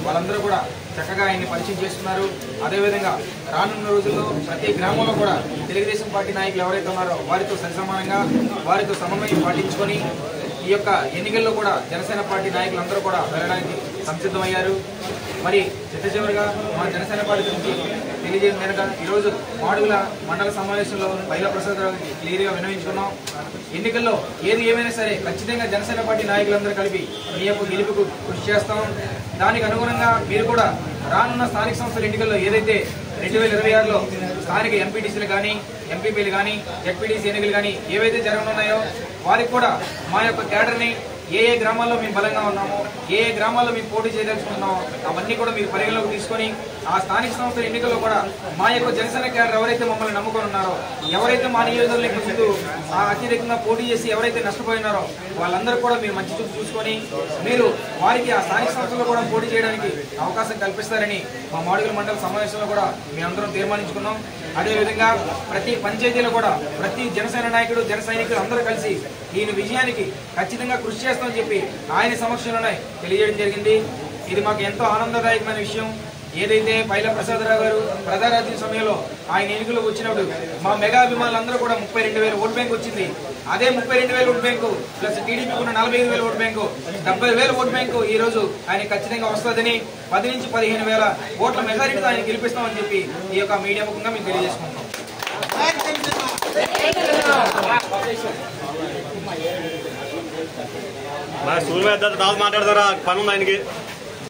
వాళ్ళందరూ కూడా చక్కగా ఆయన్ని పరిచయం చేస్తున్నారు. అదేవిధంగా రానున్న రోజుల్లో ప్రతి గ్రామంలో కూడా తెలుగుదేశం పార్టీ నాయకులు ఎవరైతే ఉన్నారో వారితో సరిసమానంగా వారితో సమన్వయం పాటించుకొని ఈ యొక్క ఎన్నికల్లో కూడా జనసేన పార్టీ నాయకులందరూ కూడా వెళ్ళడానికి సంసిద్ధమయ్యారు. మరి చివరిగా మా జనసేన పార్టీ గురించి తెలియజేయడం కనుక ఈరోజు మాడుగుల మండల సమావేశంలో బైలా ప్రసాద్ రావుకి క్లియర్గా విన్నవించుకున్నాం. ఎన్నికల్లో ఏది ఏమైనా సరే ఖచ్చితంగా జనసేన పార్టీ నాయకులందరూ కలిపి మీ యొక్క గెలుపుకు కృషి చేస్తాం. దానికి అనుగుణంగా మీరు కూడా రానున్న స్థానిక సంస్థల ఎన్నికల్లో ఏదైతే 2026లో స్థానిక ఎంపీటీసీలు కానీ ఎంపీపీలు కానీ జెడ్పీటీసీ ఎన్నికలు కానీ ఏవైతే జరగనున్నాయో వారికి కూడా మా యొక్క క్యాడర్ని ఏ గ్రామాల్లో మేము బలంగా ఉన్నామో ఏ గ్రామాల్లో మేము పోటీ చేయదలుచుకుంటున్నామో అవన్నీ కూడా మీరు పరిగణలోకి తీసుకొని ఆ స్థానిక సంస్థల ఎన్నికల్లో కూడా మా యొక్క జనసేన క్యాడర్ ఎవరైతే మమ్మల్ని నమ్ముకొని ఉన్నారో ఎవరైతే మా నియోజకవర్గంలో ముందు అత్యధికంగా పోటీ చేసి ఎవరైతే నష్టపోయినారో వాళ్ళందరూ కూడా మీరు మంచి చూపు చూసుకొని మీరు వారికి ఆ స్థానిక సంస్థల్లో కూడా పోటీ చేయడానికి అవకాశం కల్పిస్తారని మా మాడుగుల మండల సమావేశంలో కూడా మేమందరం తీర్మానించుకున్నాం. అదేవిధంగా ప్రతి పంచాయతీలో కూడా ప్రతి జనసేన నాయకుడు జన సైనికులు అందరూ కలిసి ఈయన విజయానికి ఖచ్చితంగా కృషి చేస్తామని చెప్పి ఆయన సమక్షంలోనే తెలియజేయడం జరిగింది. ఇది మాకు ఎంతో ఆనందదాయకమైన విషయం. ఏదైతే బైలా ప్రసాదరావు గారు ప్రజారాజ్యం సమయంలో ఆయన ఎన్నికలకు వచ్చినప్పుడు మా మెగా అభిమానులందరూ కూడా 32,000 ఓట్ బ్యాంక్ వచ్చింది. అదే 32,000 ఓట్ బ్యాంకు ప్లస్ టీడీపీ ఉన్న 45,000 ఓట్ బ్యాంకు 70,000 ఓట్ బ్యాంకు ఈ రోజు ఆయన ఖచ్చితంగా వస్తుందని 10 నుంచి 15,000 ఓట్ల మెజారిటీతో ఆయన గెలిపిస్తామని చెప్పి ఈ యొక్క మీడియా ముఖంగా మేము తెలియజేసుకుంటాం. స్కూల్ మీద మాట్లాడతారా పని ఉంది ఆయనకి.